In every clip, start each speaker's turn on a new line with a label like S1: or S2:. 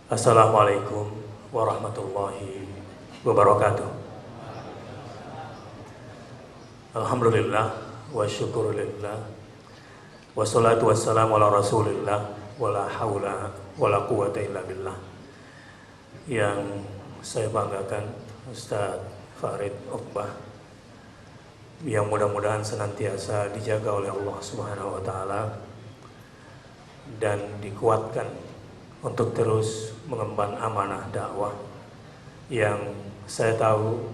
S1: Assalamualaikum warahmatullahi wabarakatuh. Alhamdulillah wa syukurillah wassalatu wassalamu ala rasulillah wala hawla wala quwata illa billah. Yang saya banggakan Ustaz Farid Uqbah, yang mudah-mudahan senantiasa dijaga oleh Allah Subhanahu wa taala dan dikuatkan untuk terus mengemban amanah dakwah yang saya tahu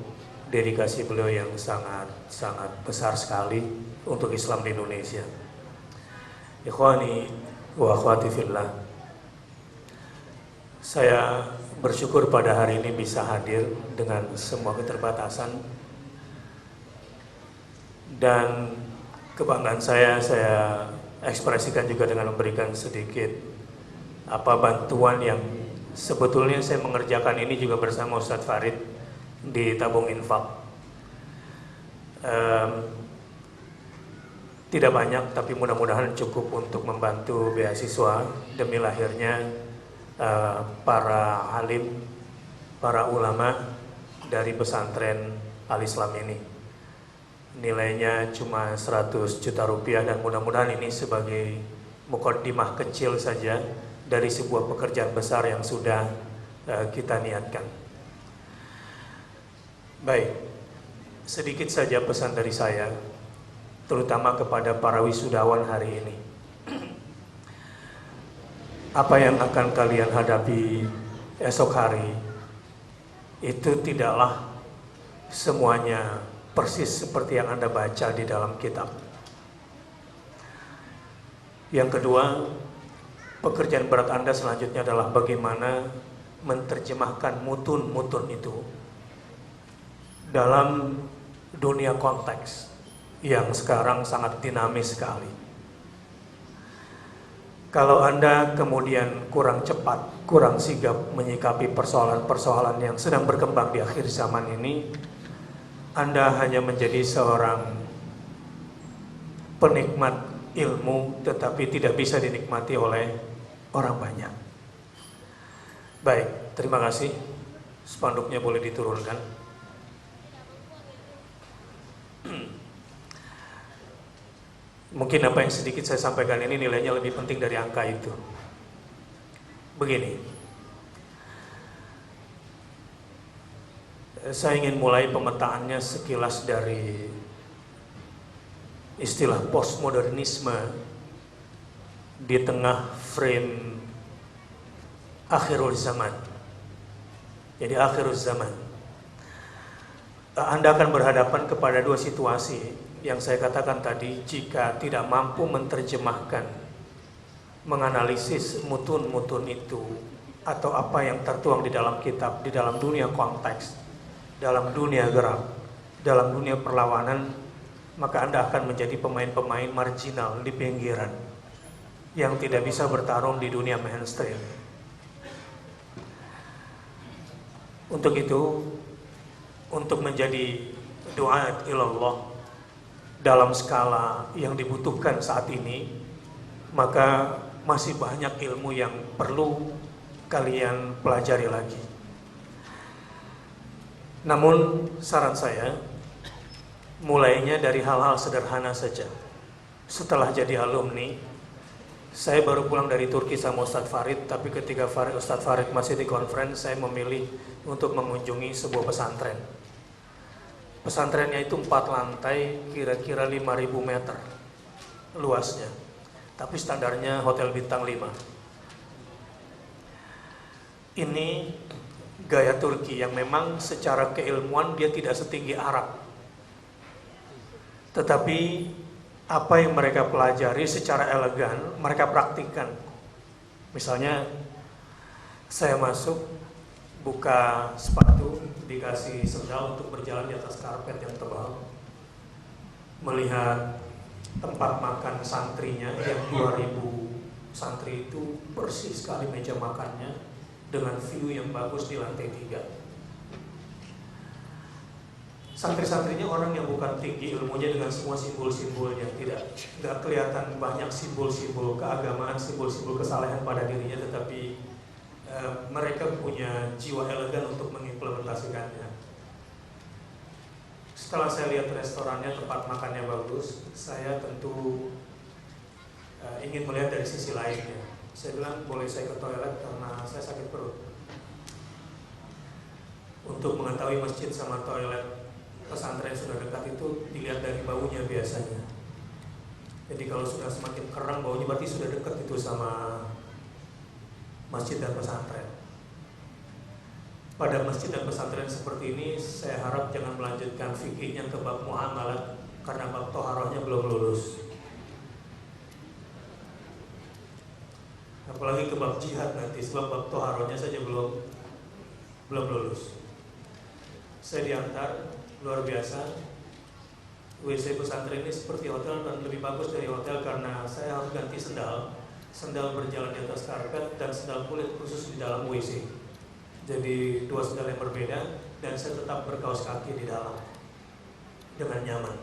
S1: dedikasi beliau yang sangat besar sekali untuk Islam di Indonesia. Ikhwani wa akhwati fillah, saya bersyukur pada hari ini bisa hadir dengan semua keterbatasan, dan kebanggaan saya ekspresikan juga dengan memberikan sedikit bantuan yang sebetulnya saya mengerjakan ini juga bersama Ustadz Farid di tabung infak. Tidak banyak, tapi mudah-mudahan cukup untuk membantu beasiswa demi lahirnya para alim, para ulama dari pesantren Al-Islam ini. Nilainya cuma 100 juta rupiah, dan mudah-mudahan ini sebagai mukaddimah kecil saja dari sebuah pekerjaan besar yang sudah kita niatkan. Baik, sedikit saja pesan dari saya, terutama kepada para wisudawan hari ini. Apa yang akan kalian hadapi esok hari itu tidaklah semuanya persis seperti yang Anda baca di dalam kitab. Yang kedua, pekerjaan berat Anda selanjutnya adalah bagaimana menerjemahkan mutun-mutun itu dalam dunia konteks yang sekarang sangat dinamis sekali. Kalau Anda kemudian kurang cepat, kurang sigap menyikapi persoalan-persoalan yang sedang berkembang di akhir zaman ini, Anda hanya menjadi seorang penikmat ilmu tetapi tidak bisa dinikmati oleh orang banyak. Baik, terima kasih. Spanduknya boleh diturunkan. Mungkin apa yang sedikit saya sampaikan ini nilainya lebih penting dari angka itu. Begini, saya ingin mulai pemetaannya sekilas dari istilah postmodernisme di tengah frame akhirul zaman. Jadi akhirul zaman, Anda akan berhadapan kepada dua situasi yang saya katakan tadi. Jika tidak mampu menerjemahkan, menganalisis mutun-mutun itu atau apa yang tertuang di dalam kitab, di dalam dunia konteks, dalam dunia gerak, dalam dunia perlawanan, maka Anda akan menjadi pemain-pemain marginal di pinggiran yang tidak bisa bertarung di dunia mainstream. Untuk itu, untuk menjadi du'at ilallah dalam skala yang dibutuhkan saat ini, maka masih banyak ilmu yang perlu kalian pelajari lagi. Namun saran saya, mulainya dari hal-hal sederhana saja. Setelah jadi alumni, saya baru pulang dari Turki sama Ustadz Farid, tapi ketika Ustadz Farid masih di conference, saya memilih untuk mengunjungi sebuah pesantren. Pesantrennya itu 4 lantai, kira-kira 5.000 meter luasnya, tapi standarnya hotel bintang 5. Ini gaya Turki yang memang secara keilmuan dia tidak setinggi Arab, tetapi apa yang mereka pelajari secara elegan mereka praktikkan. Misalnya saya masuk, buka sepatu, dikasih sendal untuk berjalan di atas karpet yang tebal, melihat tempat makan santrinya yang 2.000 santri itu bersih sekali meja makannya dengan view yang bagus di lantai 3. Santri-santrinya orang yang bukan tinggi ilmunya dengan semua simbol-simbolnya, tidak kelihatan banyak simbol-simbol keagamaan, simbol-simbol kesalehan pada dirinya, tetapi mereka punya jiwa elegan untuk mengimplementasikannya. Setelah saya lihat restorannya, tempat makannya bagus, saya tentu ingin melihat dari sisi lainnya. Saya bilang, boleh saya ke toilet karena saya sakit perut. Untuk mengetahui masjid sama toilet pesantren sudah dekat itu dilihat dari baunya biasanya. Jadi kalau sudah semakin kerang baunya berarti sudah dekat itu sama masjid dan pesantren. Pada masjid dan pesantren seperti ini, saya harap jangan melanjutkan fikihnya ke bab muamalat karena bab toharohnya belum lulus. Apalagi ke bab jihad nanti, sebab bab toharohnya saja belum lulus. Saya diantar, luar biasa. WC pesantren ini seperti hotel dan lebih bagus dari hotel karena saya harus ganti sendal berjalan di atas karpet dan sendal kulit khusus di dalam WC. Jadi dua sendal yang berbeda dan saya tetap berkaos kaki di dalam dengan nyaman.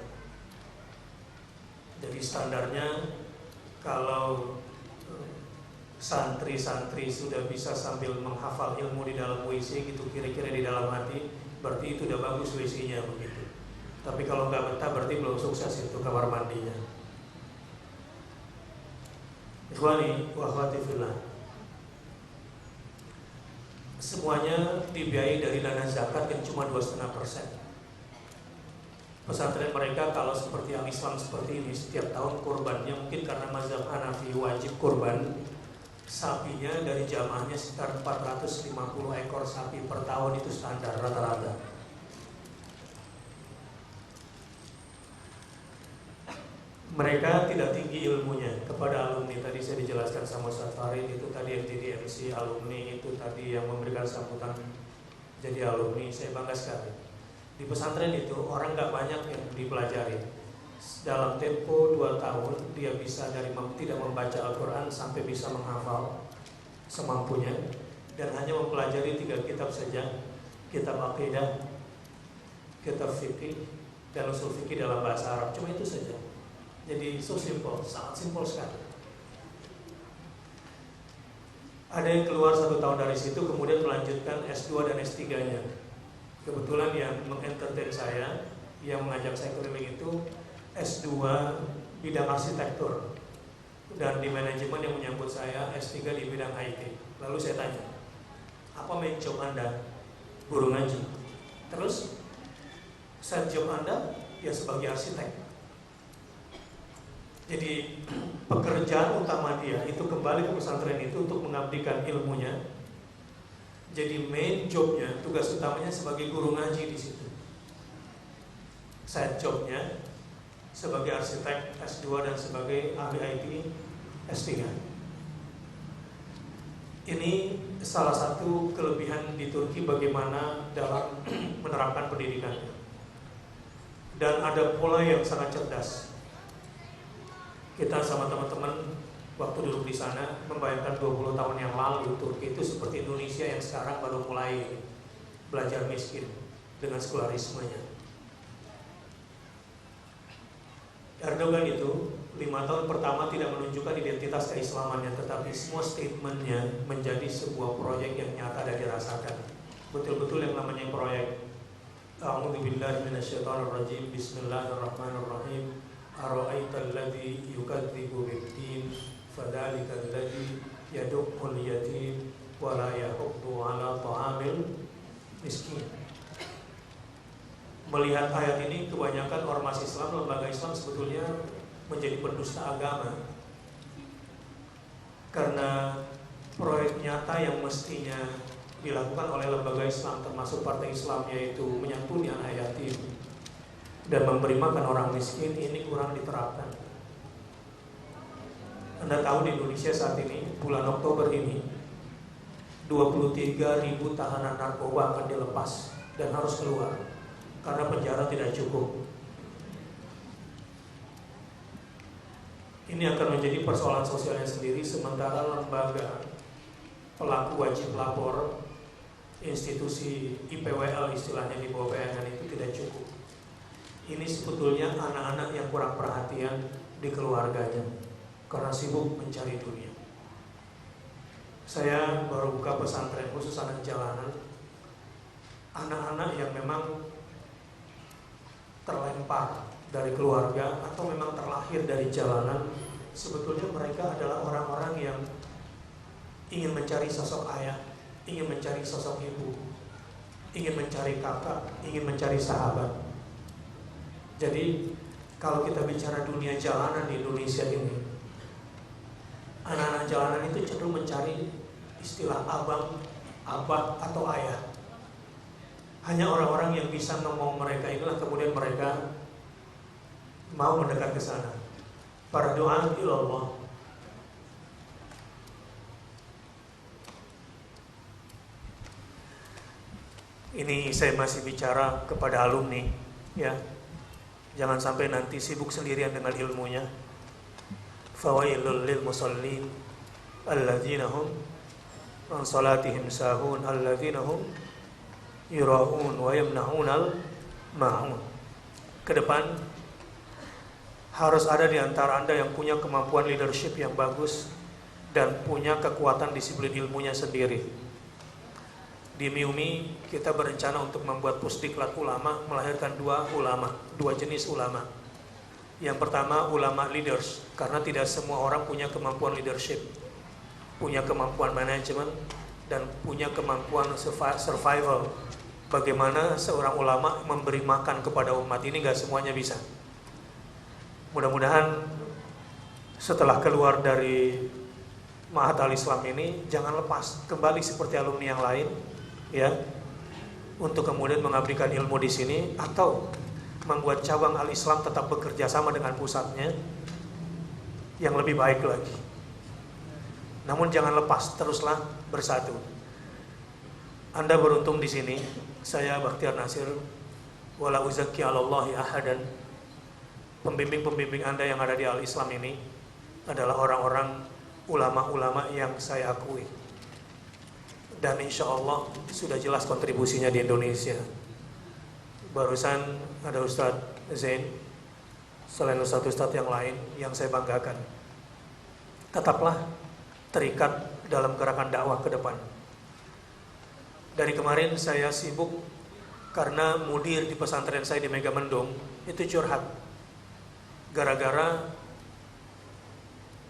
S1: Jadi standarnya kalau santri-santri sudah bisa sambil menghafal ilmu di dalam WC gitu kira-kira di dalam hati, berarti itu udah bagus WC-nya begitu. Tapi kalau nggak betah berarti belum sukses itu kamar mandinya. Ikhwani wa akhwati fillah, semuanya dibiayai dari dana zakat yang cuma 2,5%. Pesantren mereka kalau seperti yang Islam seperti ini setiap tahun kurbannya mungkin karena mazhab Hanafi wajib kurban. Sapinya dari jamaahnya sekitar 450 ekor sapi per tahun, itu standar rata-rata. Mereka tidak tinggi ilmunya. Kepada alumni tadi saya dijelaskan sama Ustaz Farid, itu tadi yang jadi MC alumni, itu tadi yang memberikan sambutan jadi alumni, saya bangga sekali. Di pesantren itu orang gak banyak yang dipelajari. Dalam tempo 2 tahun dia bisa dari tidak membaca Al-Quran sampai bisa menghafal semampunya, dan hanya mempelajari 3 kitab saja, kitab akidah, kitab fikih, dan usul fikih dalam bahasa Arab. Cuma itu saja. Jadi so simple, sangat simple sekali. Ada yang keluar 1 tahun dari situ kemudian melanjutkan S2 dan S3-nya. Kebetulan yang mengentertain saya, yang mengajak saya keliling itu S2 bidang arsitektur, dan di manajemen yang menyambut saya S3 di bidang IT. Lalu saya tanya, apa main job Anda? Guru ngaji. Terus set job Anda ya sebagai arsitek. Jadi pekerjaan utama dia itu kembali ke pesantren itu untuk mengabdikan ilmunya. Jadi main jobnya, tugas utamanya sebagai guru ngaji di situ. Side jobnya sebagai arsitek S2 dan sebagai ahli IT S3. Ini salah satu kelebihan di Turki bagaimana dalam menerapkan pendidikannya. Dan ada pola yang sangat cerdas. Kita sama teman-teman waktu duduk di sana membayangkan 20 tahun yang lalu Turki itu seperti Indonesia yang sekarang baru mulai belajar miskin dengan sekularismenya. Erdogan itu 5 tahun pertama tidak menunjukkan identitas keislamannya, tetapi semua statementnya menjadi sebuah proyek yang nyata dan dirasakan. Betul-betul yang namanya proyek. A'udzubillahi minasyaitonirrajim. Bismillahirrahmanirrahim. Ara'aital ladzi yukadzibu bid-din fadzalikal ladzi yad'ul yatim wa la yahuddu 'ala ta'amil miskin. Melihat ayat ini, kebanyakan ormas Islam, lembaga Islam sebetulnya menjadi pendusta agama. Karena proyek nyata yang mestinya dilakukan oleh lembaga Islam, termasuk partai Islam, yaitu menyantuni anak yatim dan memberi makan orang miskin, ini kurang diterapkan. Anda tahu di Indonesia saat ini, bulan Oktober ini, 23.000 tahanan narkoba akan dilepas dan harus keluar karena penjara tidak cukup. Ini akan menjadi persoalan sosialnya sendiri, sementara lembaga pelaku wajib lapor, institusi IPWL istilahnya di bawah PNN itu tidak cukup. Ini sebetulnya anak-anak yang kurang perhatian di keluarganya karena sibuk mencari dunia. Saya baru buka pesantren khusus anak jalanan, anak-anak yang memang terlempar dari keluarga atau memang terlahir dari jalanan. Sebetulnya mereka adalah orang-orang yang ingin mencari sosok ayah, ingin mencari sosok ibu, ingin mencari kakak, ingin mencari sahabat. Jadi kalau kita bicara dunia jalanan di Indonesia ini, anak-anak jalanan itu cenderung mencari istilah abang, abah, atau ayah. Hanya orang-orang yang bisa ngomong mereka inilah kemudian mereka mau mendekat ke sana. Para doa ilallah. Ini saya masih bicara kepada alumni, ya. Jangan sampai nanti sibuk sendirian dengan ilmunya. Fawailul lil musallin alladzina hum an salatihim sahun alladzina hum yura'un wa yamna'unal ma'un. Ke depan harus ada di antara Anda yang punya kemampuan leadership yang bagus dan punya kekuatan disiplin ilmunya sendiri. Di MIUMI kita berencana untuk membuat pusdiklat ulama, melahirkan dua jenis ulama. Yang pertama ulama leaders, karena tidak semua orang punya kemampuan leadership, punya kemampuan manajemen, dan punya kemampuan survival. Bagaimana seorang ulama memberi makan kepada umat ini, gak semuanya bisa. Mudah-mudahan setelah keluar dari Ma'had Al-Islam ini, jangan lepas, kembali seperti alumni yang lain, ya, untuk kemudian mengabdikan ilmu di sini, atau membuat cabang Al-Islam tetap bekerja sama dengan pusatnya yang lebih baik lagi. Namun jangan lepas, teruslah bersatu. Anda beruntung di sini. Saya Bakhtiar Nasir, wala uzakki 'alallahi ahadan. Pembimbing-pembimbing Anda yang ada di Al-Islam ini adalah orang-orang ulama-ulama yang saya akui. Dan insya Allah sudah jelas kontribusinya di Indonesia. Barusan ada Ustadz Zain, selain Ustadz yang lain yang saya banggakan. Tetaplah terikat dalam gerakan dakwah ke depan. Dari kemarin saya sibuk karena mudir di pesantren saya di Megamendung itu curhat. Gara-gara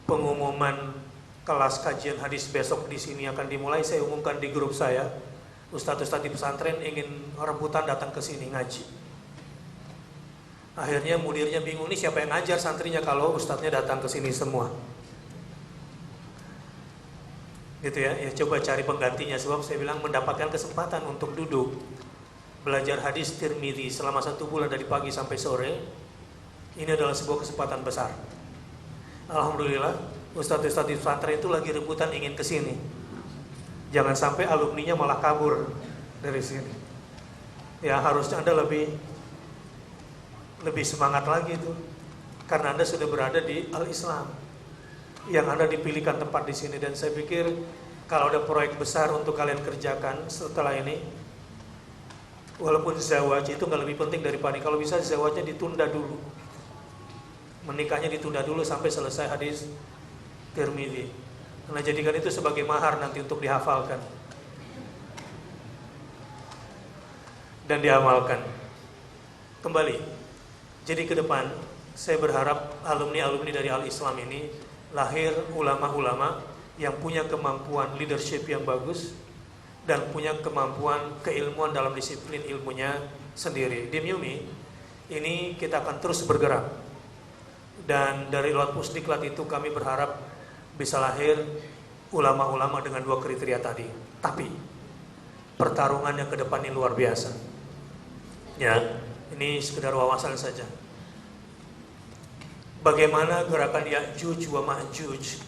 S1: pengumuman kelas kajian hadis besok di sini akan dimulai, saya umumkan di grup saya, ustadz-ustadz di pesantren ingin rebutan datang ke sini ngaji. Akhirnya mudirnya bingung, nih siapa yang ngajar santrinya kalau ustadznya datang ke sini semua. Gitu ya, ya coba cari penggantinya. Sebab saya bilang mendapatkan kesempatan untuk duduk belajar hadis Tirmidzi selama 1 bulan dari pagi sampai sore, ini adalah sebuah kesempatan besar. Alhamdulillah, ustadz-ustadz di pesantren itu lagi rebutan ingin ke sini. Jangan sampai alumninya malah kabur dari sini. Ya harusnya Anda lebih semangat lagi itu, karena Anda sudah berada di Al-Islam, yang Anda dipilihkan tempat di sini. Dan saya pikir kalau ada proyek besar untuk kalian kerjakan setelah ini, walaupun zawaj itu nggak lebih penting daripada kalau bisa zawajnya ditunda dulu, menikahnya ditunda dulu sampai selesai hadis Tirmidzi. Karena jadikan itu sebagai mahar nanti untuk dihafalkan dan diamalkan. Kembali, jadi ke depan saya berharap alumni-alumni dari Al-Islam ini lahir ulama-ulama yang punya kemampuan leadership yang bagus dan punya kemampuan keilmuan dalam disiplin ilmunya sendiri. Di MIUMI ini kita akan terus bergerak, dan dari lewat pusdiklat itu kami berharap bisa lahir ulama-ulama dengan 2 kriteria tadi. Tapi pertarungannya ke depan ini luar biasa. Ya, ini sekedar wawasan saja. Bagaimana gerakan Ya'juj wa Ma'juj?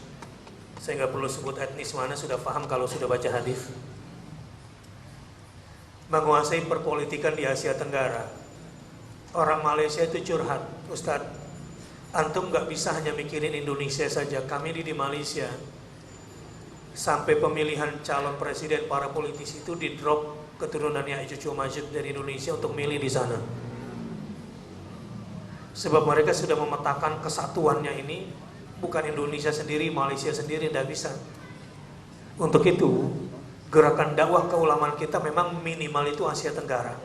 S1: Saya nggak perlu sebut etnis mana, sudah paham kalau sudah baca hadis. Menguasai perpolitikan di Asia Tenggara. Orang Malaysia itu curhat, Ustadz, antum nggak bisa hanya mikirin Indonesia saja. Kami di Malaysia sampai pemilihan calon presiden, para politisi itu di drop keturunan Ya'juj wa Ma'juj dari Indonesia untuk milih di sana. Sebab mereka sudah memetakan kesatuannya ini bukan Indonesia sendiri, Malaysia sendiri, tidak bisa. Untuk itu, gerakan dakwah keulamaan kita memang minimal itu Asia Tenggara.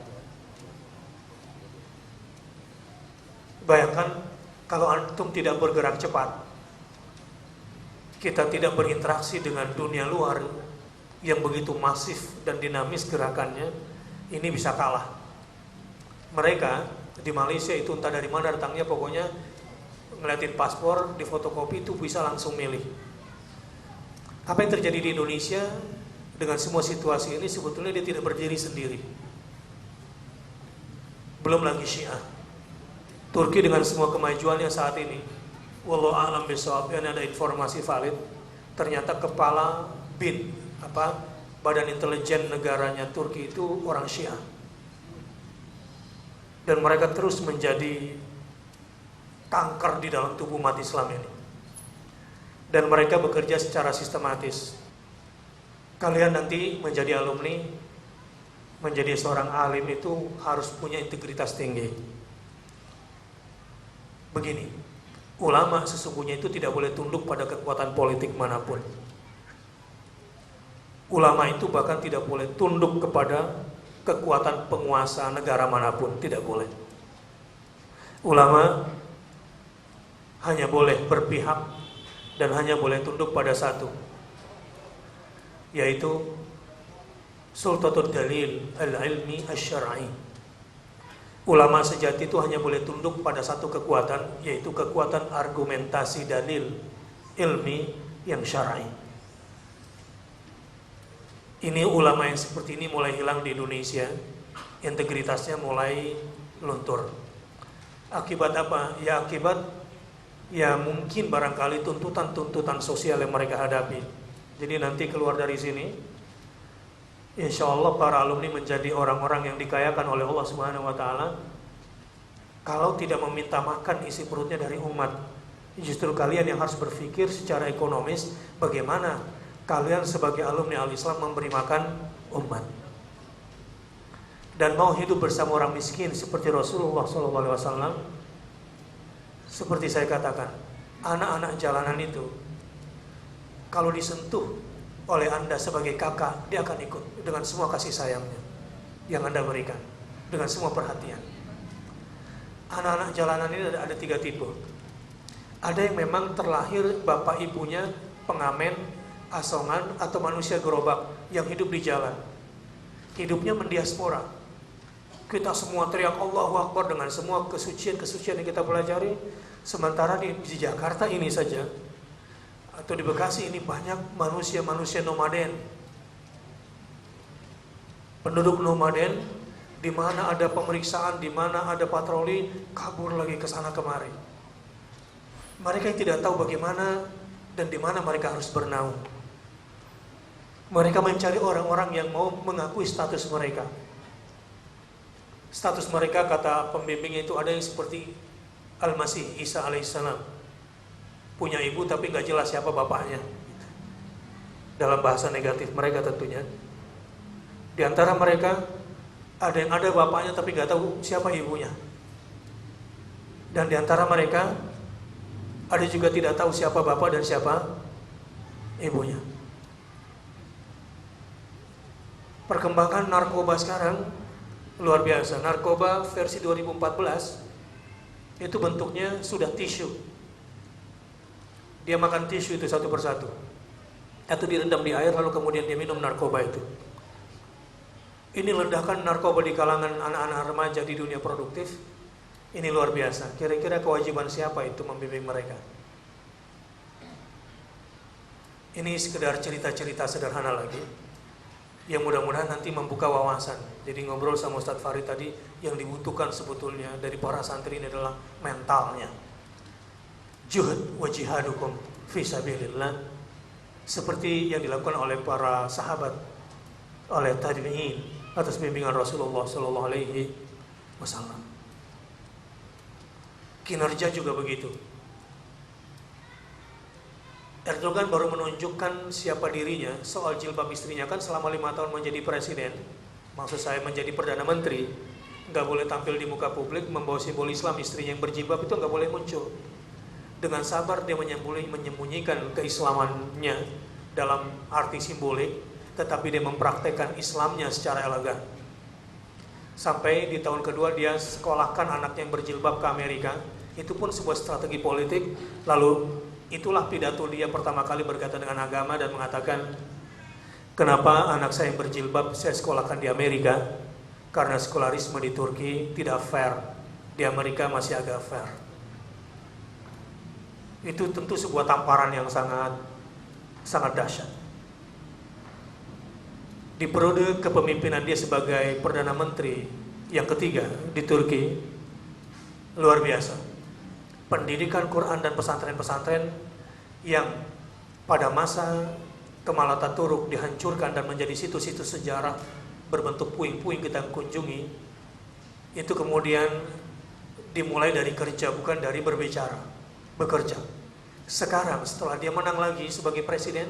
S1: Bayangkan kalau antum tidak bergerak cepat, kita tidak berinteraksi dengan dunia luar yang begitu masif dan dinamis gerakannya, ini bisa kalah. Mereka di Malaysia itu entah dari mana datangnya, pokoknya ngeliatin paspor, di fotokopi itu bisa langsung milih. Apa yang terjadi di Indonesia dengan semua situasi ini sebetulnya dia tidak berdiri sendiri. Belum lagi Syiah. Turki dengan semua kemajuannya saat ini, wallahu a'lam bishawab, yang ada informasi valid, ternyata kepala BIN, Badan Intelijen Negaranya Turki itu orang Syiah. Dan mereka terus menjadi kanker di dalam tubuh umat Islam ini. Dan mereka bekerja secara sistematis. Kalian nanti menjadi alumni, menjadi seorang alim itu harus punya integritas tinggi. Begini, ulama sesungguhnya itu tidak boleh tunduk pada kekuatan politik manapun. Ulama itu bahkan tidak boleh tunduk kepada kekuatan penguasa negara manapun, tidak boleh. Ulama hanya boleh berpihak dan hanya boleh tunduk pada satu, yaitu sultatul dalil al-ilmi asy-syar'i. Ulama sejati itu hanya boleh tunduk pada satu kekuatan, yaitu kekuatan argumentasi dalil ilmi yang syar'i. Ini ulama yang seperti ini mulai hilang di Indonesia, integritasnya mulai luntur. Akibat apa? Ya akibat mungkin barangkali tuntutan-tuntutan sosial yang mereka hadapi. Jadi nanti keluar dari sini, insya Allah para alumni menjadi orang-orang yang dikayakan oleh Allah Subhanahu Wa Taala. Kalau tidak meminta makan isi perutnya dari umat, justru kalian yang harus berpikir secara ekonomis bagaimana kalian sebagai alumni Al-Islam memberi makan umat dan mau hidup bersama orang miskin seperti Rasulullah SAW. Seperti saya katakan, anak-anak jalanan itu kalau disentuh oleh Anda sebagai kakak, dia akan ikut dengan semua kasih sayangnya yang Anda berikan, dengan semua perhatian. Anak-anak jalanan ini ada 3 tipe. Ada yang memang terlahir bapak ibunya pengamen, asongan, atau manusia gerobak yang hidup di jalan. Hidupnya mendiaspora. Kita semua teriak Allahu Akbar dengan semua kesucian-kesucian yang kita pelajari. Sementara di Jakarta ini saja, atau di Bekasi ini banyak manusia-manusia nomaden. Penduduk nomaden, di mana ada pemeriksaan, di mana ada patroli, kabur lagi ke sana kemari. Mereka yang tidak tahu bagaimana dan di mana mereka harus bernaung. Mereka mencari orang-orang yang mau mengakui status mereka. Status mereka, kata pembimbing itu, ada yang seperti Al-Masih Isa alaihissalam, punya ibu tapi gak jelas siapa bapaknya. Dalam bahasa negatif mereka tentunya. Di antara mereka ada yang ada bapaknya tapi gak tahu siapa ibunya. Dan di antara mereka ada juga tidak tahu siapa bapak dan siapa ibunya. Perkembangan narkoba sekarang luar biasa. Narkoba versi 2014 itu bentuknya sudah tisu. Dia makan tisu itu satu persatu, atau direndam di air lalu kemudian dia minum narkoba itu. Ini ledakan narkoba di kalangan anak-anak remaja di dunia produktif. Ini luar biasa. Kira-kira kewajiban siapa itu membimbing mereka? Ini sekedar cerita-cerita sederhana lagi yang mudah-mudahan nanti membuka wawasan. Jadi ngobrol sama Ustadz Farid tadi, yang dibutuhkan sebetulnya dari para santri ini adalah mentalnya. Juhud wa jihadukum fi sabilillah, seperti yang dilakukan oleh para sahabat, oleh tabi'in atas bimbingan Rasulullah sallallahu alaihi wasallam. Kinerja juga begitu. Erdogan baru menunjukkan siapa dirinya soal jilbab istrinya, kan selama 5 tahun menjadi presiden, maksud saya menjadi Perdana Menteri, gak boleh tampil di muka publik membawa simbol Islam. Istrinya yang berjilbab itu gak boleh muncul. Dengan sabar dia menyembunyikan keislamannya dalam arti simbolik, tetapi dia mempraktekkan Islamnya secara elegan. Sampai di tahun kedua dia sekolahkan anaknya yang berjilbab ke Amerika. Itu pun sebuah strategi politik. Lalu itulah pidato dia pertama kali berkaitan dengan agama dan mengatakan, kenapa anak saya yang berjilbab saya sekolahkan di Amerika? Karena sekularisme di Turki tidak fair, di Amerika masih agak fair. Itu tentu sebuah tamparan yang sangat dahsyat. Di periode kepemimpinan dia sebagai Perdana Menteri yang ketiga di Turki, luar biasa. Pendidikan Quran dan pesantren-pesantren yang pada masa Kemal Atatürk dihancurkan dan menjadi situs-situs sejarah berbentuk puing-puing kita kunjungi, itu kemudian dimulai dari kerja, bukan dari berbicara, bekerja. Sekarang setelah dia menang lagi sebagai presiden,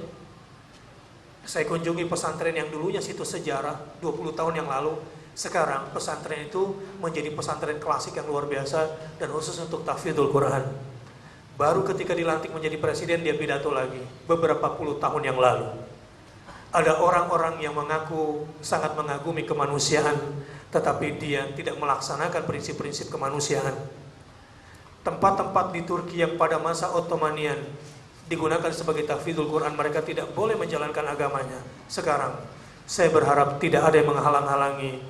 S1: saya kunjungi pesantren yang dulunya situs sejarah 20 tahun yang lalu. Sekarang pesantren itu menjadi pesantren klasik yang luar biasa dan khusus untuk tahfidzul Quran. Baru ketika dilantik menjadi presiden dia pidato lagi beberapa puluh tahun yang lalu. Ada orang-orang yang mengaku sangat mengagumi kemanusiaan, tetapi dia tidak melaksanakan prinsip-prinsip kemanusiaan. Tempat-tempat di Turki yang pada masa Ottomanian digunakan sebagai tahfidzul Quran, mereka tidak boleh menjalankan agamanya. Sekarang saya berharap tidak ada yang menghalang-halangi.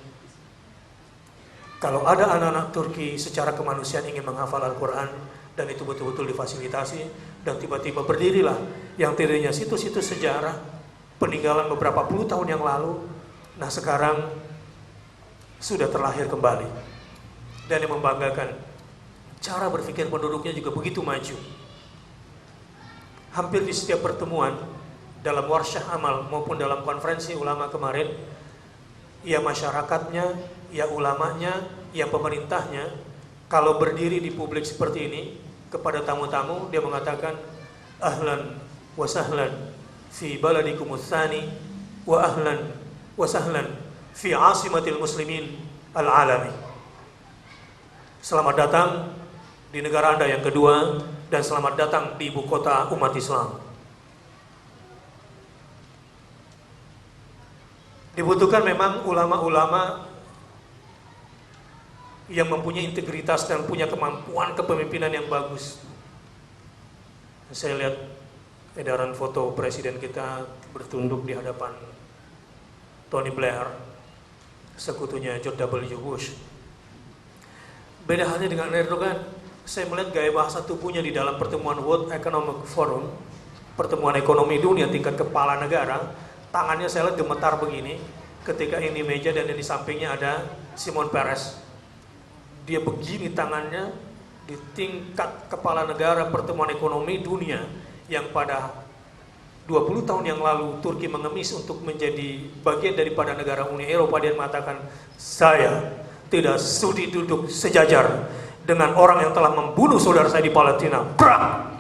S1: Kalau ada anak-anak Turki secara kemanusiaan ingin menghafal Al-Quran, dan itu betul-betul difasilitasi, dan tiba-tiba berdirilah yang tadinya situs-situs sejarah peninggalan beberapa puluh tahun yang lalu, nah sekarang sudah terlahir kembali. Dan yang membanggakan, cara berpikir penduduknya juga begitu maju. Hampir di setiap pertemuan, dalam warsyah amal maupun dalam konferensi ulama kemarin, ya masyarakatnya, ya ulamanya, ya pemerintahnya, kalau berdiri di publik seperti ini, kepada tamu-tamu, dia mengatakan, ahlan wa sahlan fi baladikum tsani wa ahlan wa sahlan fi asimatil muslimin al-alami. Selamat datang di negara Anda yang kedua dan selamat datang di ibu kota umat Islam. Dibutuhkan memang ulama-ulama yang mempunyai integritas dan punya kemampuan kepemimpinan yang bagus. Saya lihat edaran foto presiden kita bertunduk di hadapan Tony Blair, sekutunya George W. Bush. Beda halnya dengan Erdogan. Saya melihat gaya bahasa tubuhnya di dalam pertemuan World Economic Forum, pertemuan ekonomi dunia tingkat kepala negara. Tangannya saya lihat gemetar begini. Ketika ini meja dan di sampingnya ada Shimon Peres. Dia begini tangannya di tingkat kepala negara pertemuan ekonomi dunia yang pada 20 tahun yang lalu Turki mengemis untuk menjadi bagian daripada negara Uni Eropa. Dia mengatakan, saya tidak sudi duduk sejajar dengan orang yang telah membunuh saudara saya di Palestina. Brak!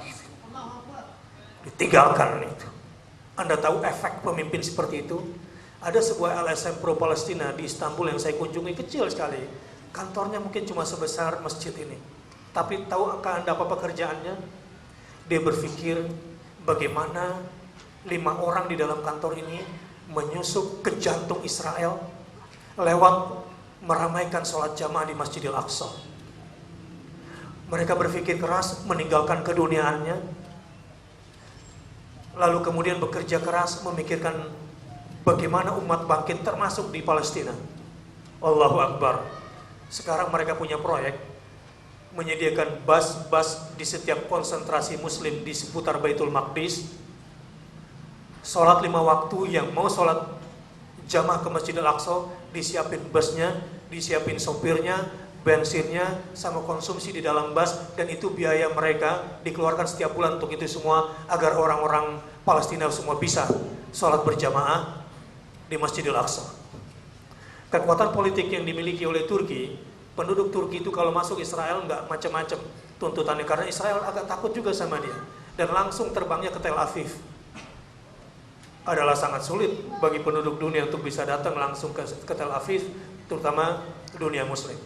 S1: Ditinggalkan itu. Anda tahu efek pemimpin seperti itu? Ada sebuah LSM pro Palestina di Istanbul yang saya kunjungi, kecil sekali. Kantornya mungkin cuma sebesar masjid ini. Tapi tahu Anda apa pekerjaannya? Dia berpikir bagaimana 5 orang di dalam kantor ini menyusup ke jantung Israel lewat meramaikan sholat jamaah di Masjidil Aqsa. Mereka berpikir keras meninggalkan keduniaannya, lalu kemudian bekerja keras memikirkan bagaimana umat bangkit termasuk di Palestina. Allahu Akbar. Sekarang mereka punya proyek menyediakan bus-bus di setiap konsentrasi muslim di seputar Baitul Maqdis. Sholat 5 waktu, yang mau sholat jamaah ke Masjidil Aqsa disiapin busnya, disiapin sopirnya, bensinnya, sama konsumsi di dalam bus, dan itu biaya mereka dikeluarkan setiap bulan untuk itu semua, agar orang-orang Palestina semua bisa sholat berjamaah di Masjidil Aqsa. Kekuatan politik yang dimiliki oleh Turki, penduduk Turki itu kalau masuk Israel nggak macam-macam tuntutannya, karena Israel agak takut juga sama dia, dan langsung terbangnya ke Tel Aviv. Adalah sangat sulit bagi penduduk dunia untuk bisa datang langsung ke Tel Aviv, terutama dunia muslim.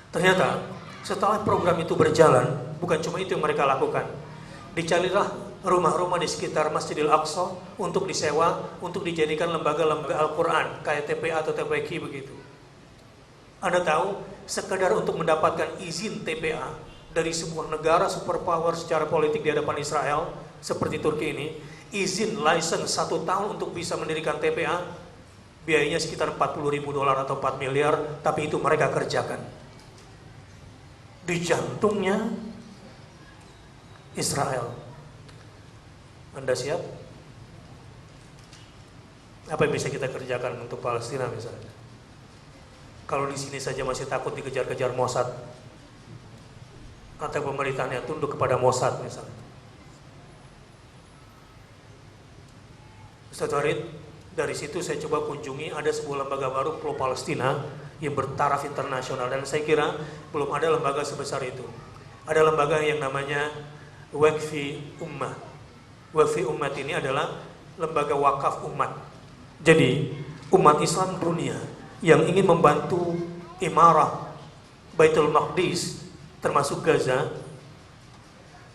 S1: Ternyata setelah program itu berjalan, bukan cuma itu yang mereka lakukan. Dicarilah rumah-rumah di sekitar Masjidil Aqsa untuk disewa, untuk dijadikan lembaga-lembaga Al-Quran, kayak TPA atau TPQ begitu. Anda tahu, sekedar untuk mendapatkan izin TPA dari sebuah negara superpower secara politik di hadapan Israel, seperti Turki ini, izin license 1 tahun untuk bisa mendirikan TPA, biayanya sekitar $40.000 atau 4 miliar, tapi itu mereka kerjakan. Di jantungnya Israel. Anda siap? Apa yang bisa kita kerjakan untuk Palestina misalnya? Kalau di sini saja masih takut dikejar-kejar Mossad, atau pemerintahnya tunduk kepada Mossad misalnya. Ustaz Farid, dari situ saya coba kunjungi, ada sebuah lembaga baru pro Palestina yang bertaraf internasional, dan saya kira belum ada lembaga sebesar itu. Ada lembaga yang namanya Waqfi Ummah. Waqfi Ummah ini adalah lembaga wakaf umat. Jadi umat Islam dunia yang ingin membantu imarah Baitul Maqdis termasuk Gaza,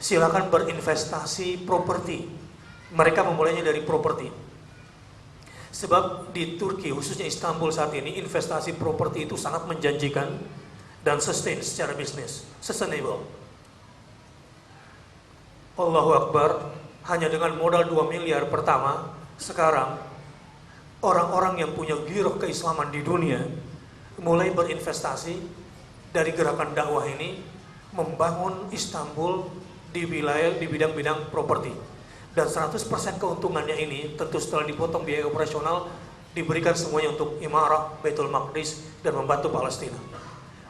S1: silakan berinvestasi properti. Mereka memulainya dari properti. Sebab di Turki, khususnya Istanbul saat ini, investasi properti itu sangat menjanjikan dan sustain secara bisnis, sustainable. Allahu Akbar, hanya dengan modal 2 miliar pertama, sekarang orang-orang yang punya giroh keislaman di dunia mulai berinvestasi dari gerakan dakwah ini, membangun Istanbul di wilayah, di bidang-bidang properti. Dan 100% keuntungannya ini tentu setelah dipotong biaya operasional diberikan semuanya untuk imarah Baitul Maqdis dan membantu Palestina.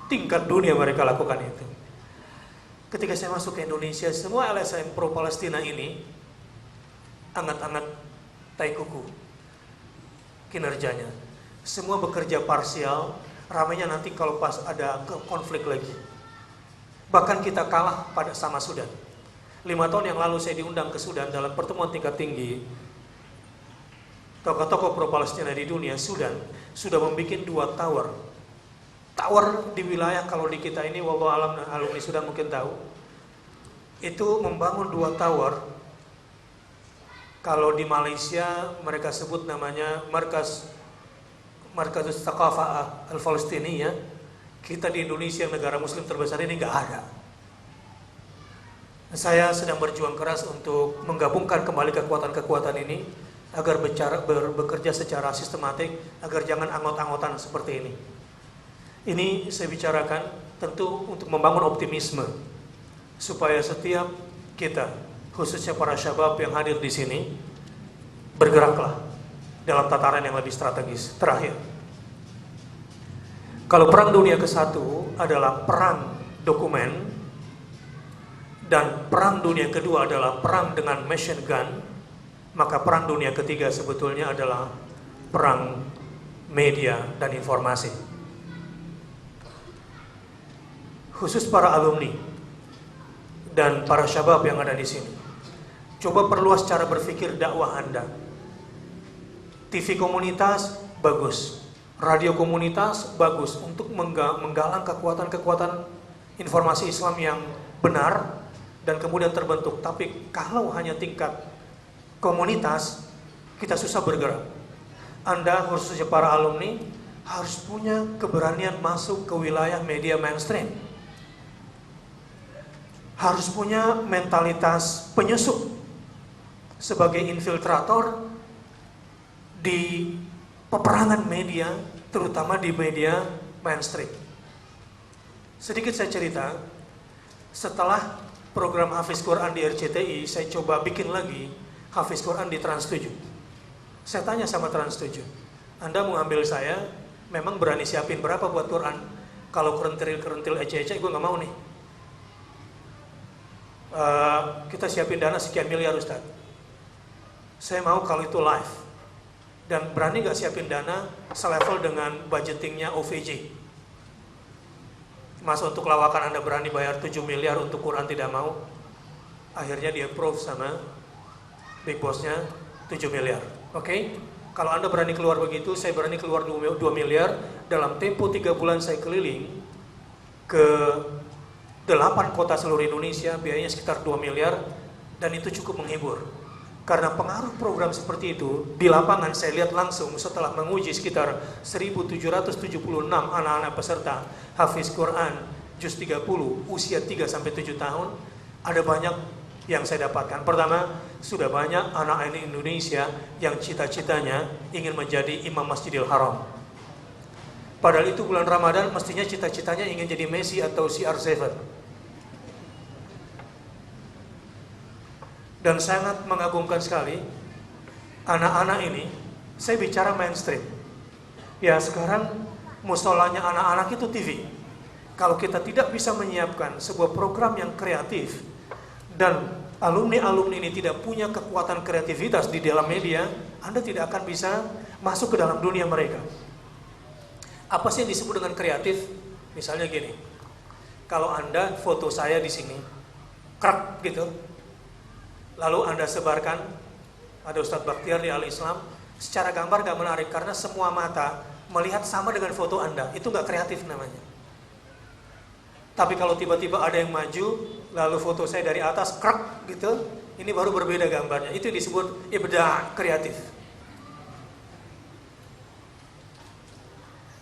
S1: Tingkat dunia mereka lakukan itu. Ketika saya masuk ke Indonesia, semua LSM pro Palestina ini angat-angat tai kuku kinerjanya. Semua bekerja parsial, ramainya nanti kalau pas ada konflik lagi. Bahkan kita kalah pada sama Sudan. 5 tahun yang lalu saya diundang ke Sudan dalam pertemuan tingkat tinggi tokoh-tokoh pro-Palestina di dunia. Sudan sudah membuat 2 tower. Tower di wilayah, kalau di kita ini, wallahu alam, alumni Sudan mungkin tahu, itu membangun 2 tower. Kalau di Malaysia mereka sebut namanya Markas Thaqafah Al-Falestiniyah. Kita di Indonesia, negara muslim terbesar ini, nggak ada. Saya sedang berjuang keras untuk menggabungkan kembali kekuatan-kekuatan ini agar bekerja secara sistematik, agar jangan anggot-anggotan seperti ini. Ini saya bicarakan tentu untuk membangun optimisme supaya setiap kita, khususnya para syabab yang hadir di sini, bergeraklah dalam tataran yang lebih strategis. Terakhir, kalau perang dunia ke-1 adalah perang dokumen, dan perang dunia kedua adalah perang dengan machine gun, maka perang dunia ketiga sebetulnya adalah perang media dan informasi. Khusus para alumni dan para syabab yang ada di sini, coba perluas cara berpikir dakwah Anda. TV komunitas bagus, radio komunitas bagus untuk menggalang kekuatan-kekuatan informasi Islam yang benar dan kemudian terbentuk. Tapi kalau hanya tingkat komunitas, kita susah bergerak. Anda, khususnya para alumni, harus punya keberanian masuk ke wilayah media mainstream. Harus punya mentalitas penyusup sebagai infiltrator di peperangan media, terutama di media mainstream. Sedikit saya cerita, setelah program Hafiz Quran di RCTI, saya coba bikin lagi Hafiz Quran di Trans 7. Saya tanya sama Trans 7, Anda mau ambil saya, memang berani siapin berapa buat Quran? Kalau kerentil ece-ece, gue gak mau nih. Kita siapin dana sekian miliar Ustaz. Saya mau kalau itu live. Dan berani gak siapin dana selevel dengan budgetingnya OVJ? Masa untuk lawakan Anda berani bayar 7 miliar untuk Quran tidak mau? Akhirnya di approve sama big bossnya 7 miliar. Oke? Kalau Anda berani keluar begitu, saya berani keluar 2 miliar. Dalam tempo 3 bulan saya keliling ke 8 kota seluruh Indonesia, biayanya sekitar 2 miliar. dan itu cukup menghibur. Karena pengaruh program seperti itu, di lapangan saya lihat langsung setelah menguji sekitar 1776 anak-anak peserta Hafiz Quran Juz 30 usia 3-7 tahun, ada banyak yang saya dapatkan. Pertama, sudah banyak anak-anak Indonesia yang cita-citanya ingin menjadi imam Masjidil Haram. Padahal itu bulan Ramadan, mestinya cita-citanya ingin jadi Messi atau CR7. Dan sangat mengagumkan sekali anak-anak ini. Saya bicara mainstream. Ya, sekarang musolanya anak-anak itu TV. Kalau kita tidak bisa menyiapkan sebuah program yang kreatif dan alumni-alumni ini tidak punya kekuatan kreativitas di dalam media, Anda tidak akan bisa masuk ke dalam dunia mereka. Apa sih yang disebut dengan kreatif? Misalnya gini, kalau Anda foto saya di sini, krak gitu, lalu Anda sebarkan, ada Ustadz Bakhtiar di Al-Islam, secara gambar gak menarik karena semua mata melihat sama dengan foto Anda, itu gak kreatif namanya. Tapi kalau tiba-tiba ada yang maju, lalu foto saya dari atas, krak gitu, ini baru berbeda gambarnya, itu disebut ibda' kreatif.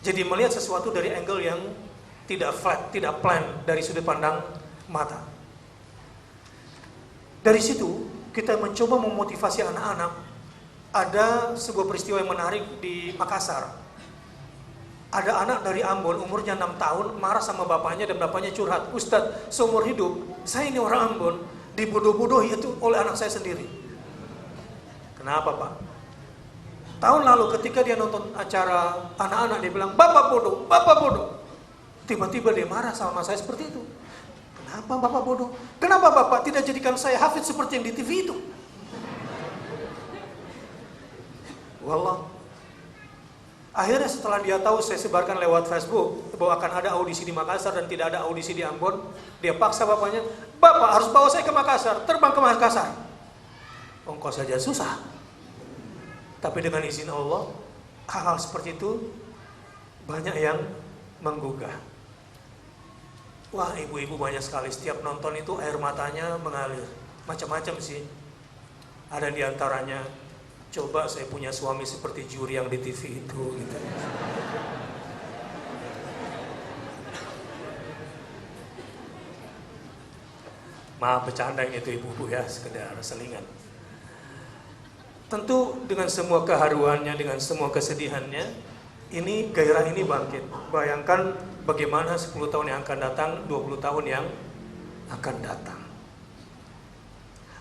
S1: Jadi melihat sesuatu dari angle yang tidak flat, tidak plan dari sudut pandang mata. Dari situ kita mencoba memotivasi anak-anak. Ada sebuah peristiwa yang menarik di Makassar. Ada anak dari Ambon umurnya 6 tahun marah sama bapaknya dan bapaknya curhat, Ustadz, seumur hidup saya ini orang Ambon dibodoh-bodohi itu oleh anak saya sendiri. Kenapa Pak? Tahun lalu ketika dia nonton acara anak-anak, dia bilang, Bapak bodoh, Bapak bodoh. Tiba-tiba dia marah sama saya seperti itu. Kenapa Bapak bodoh? Kenapa Bapak tidak jadikan saya hafid seperti yang di TV itu? Wallah. Akhirnya setelah dia tahu saya sebarkan lewat Facebook bahwa akan ada audisi di Makassar dan tidak ada audisi di Ambon, dia paksa bapaknya, Bapak harus bawa saya ke Makassar, terbang ke Makassar. Ongkos saja susah. Tapi dengan izin Allah, hal-hal seperti itu banyak yang menggugah. Wah, ibu-ibu banyak sekali, setiap nonton itu air matanya mengalir. Macam-macam sih. Ada di antaranya, coba saya punya suami seperti juri yang di TV itu gitu. Maaf bercanda itu ibu-ibu ya, sekedar selingan. Tentu dengan semua keharuannya, dengan semua kesedihannya, ini gairah ini bangkit. Bayangkan bagaimana 10 tahun yang akan datang, 20 tahun yang akan datang.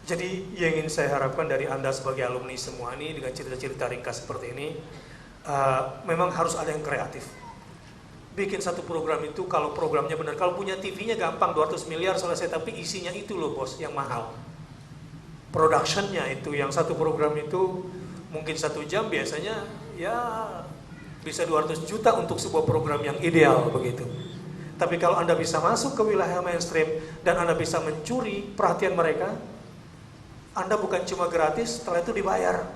S1: Jadi yang ingin saya harapkan dari Anda sebagai alumni semua ini dengan cerita-cerita ringkas seperti ini, memang harus ada yang kreatif. Bikin satu program itu kalau programnya benar, kalau punya TV-nya gampang 200 miliar selesai, tapi isinya itu loh bos yang mahal. Productionnya itu, yang satu program itu mungkin 1 jam biasanya ya bisa 200 juta untuk sebuah program yang ideal begitu. Tapi kalau Anda bisa masuk ke wilayah mainstream dan Anda bisa mencuri perhatian mereka, Anda bukan cuma gratis, setelah itu dibayar.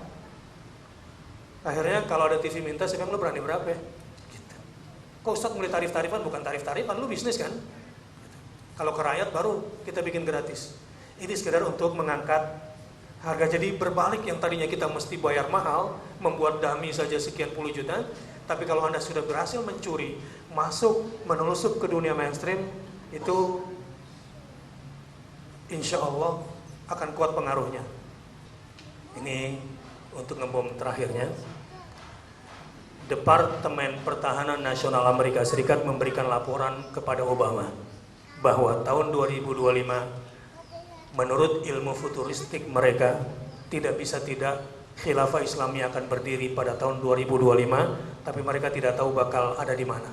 S1: Akhirnya kalau ada TV minta, saya bilang, lu berani berapa ya? Gitu. Kok Ustadz mulai tarif-tarifan? Bukan tarif-tarifan, lu bisnis kan? Gitu. Kalau ke rakyat baru kita bikin gratis. Ini sekedar untuk mengangkat harga. Jadi berbalik, yang tadinya kita mesti bayar mahal, membuat dummy saja sekian puluh juta. Tapi kalau Anda sudah berhasil mencuri, masuk, menelusup ke dunia mainstream, itu insya Allah akan kuat pengaruhnya. Ini untuk ngebom terakhirnya. Departemen Pertahanan Nasional Amerika Serikat memberikan laporan kepada Obama bahwa tahun 2025 menurut ilmu futuristik mereka tidak bisa tidak khilafah Islami akan berdiri pada tahun 2025, tapi mereka tidak tahu bakal ada di mana.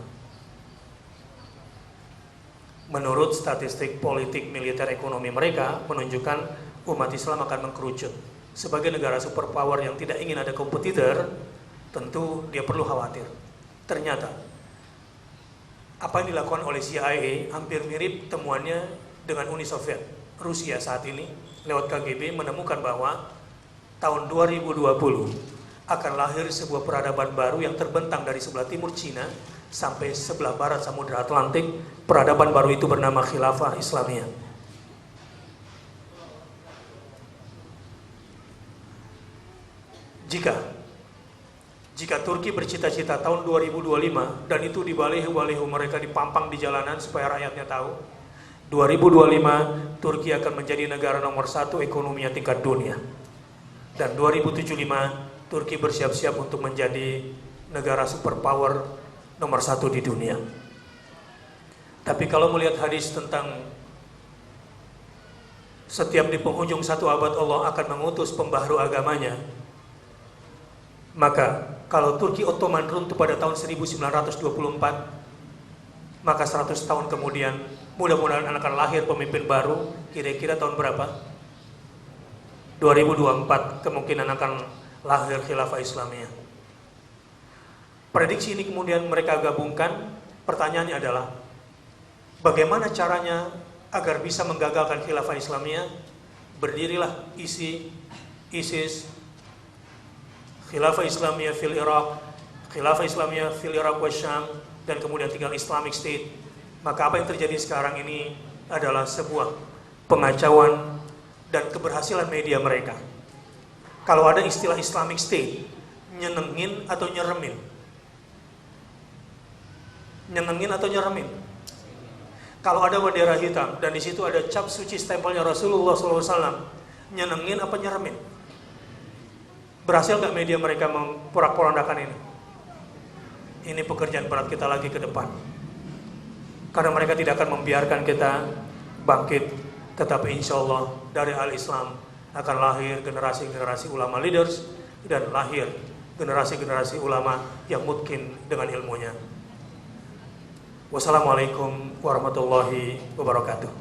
S1: Menurut statistik politik, militer, ekonomi mereka menunjukkan umat Islam akan mengkerucut. Sebagai negara superpower yang tidak ingin ada kompetitor, tentu dia perlu khawatir. Ternyata apa yang dilakukan oleh CIA hampir mirip temuannya dengan Uni Soviet. Rusia saat ini lewat KGB menemukan bahwa tahun 2020 akan lahir sebuah peradaban baru yang terbentang dari sebelah timur Cina sampai sebelah barat Samudra Atlantik. Peradaban baru itu bernama Khilafah Islamiyah. Jika Turki bercita-cita tahun 2025 dan itu di baliho-baliho mereka dipampang di jalanan supaya rakyatnya tahu, 2025 Turki akan menjadi negara nomor 1 ekonominya tingkat dunia. Dan 2075 Turki bersiap-siap untuk menjadi negara superpower nomor 1 di dunia. Tapi kalau melihat hadis tentang setiap di penghujung 1 abad Allah akan mengutus pembaharu agamanya, maka kalau Turki Ottoman runtuh pada tahun 1924, maka 100 tahun kemudian mudah-mudahan akan lahir pemimpin baru. Kira-kira tahun berapa? 2024 kemungkinan akan lahir khilafah Islamiyah. Prediksi ini kemudian mereka gabungkan. Pertanyaannya adalah, bagaimana caranya agar bisa menggagalkan khilafah Islamiyah? Berdirilah ISIS, khilafah Islamiyah fil Iraq, khilafah Islamiyah fil Iraq wa Syam, dan kemudian tinggal Islamic State. Maka apa yang terjadi sekarang ini adalah sebuah pengacauan dan keberhasilan media mereka. Kalau ada istilah Islamic State, nyenengin atau nyeremin? Nyenengin atau nyeremin? Kalau ada bendera hitam dan di situ ada cap suci stempelnya Rasulullah SAW, nyenengin apa nyeremin? Berhasil nggak media mereka memporak-porandakan ini? Ini pekerjaan berat kita lagi ke depan. Karena mereka tidak akan membiarkan kita bangkit, tetapi insya Allah dari Al-Islam akan lahir generasi-generasi ulama leaders dan lahir generasi-generasi ulama yang mungkin dengan ilmunya. Wassalamualaikum warahmatullahi wabarakatuh.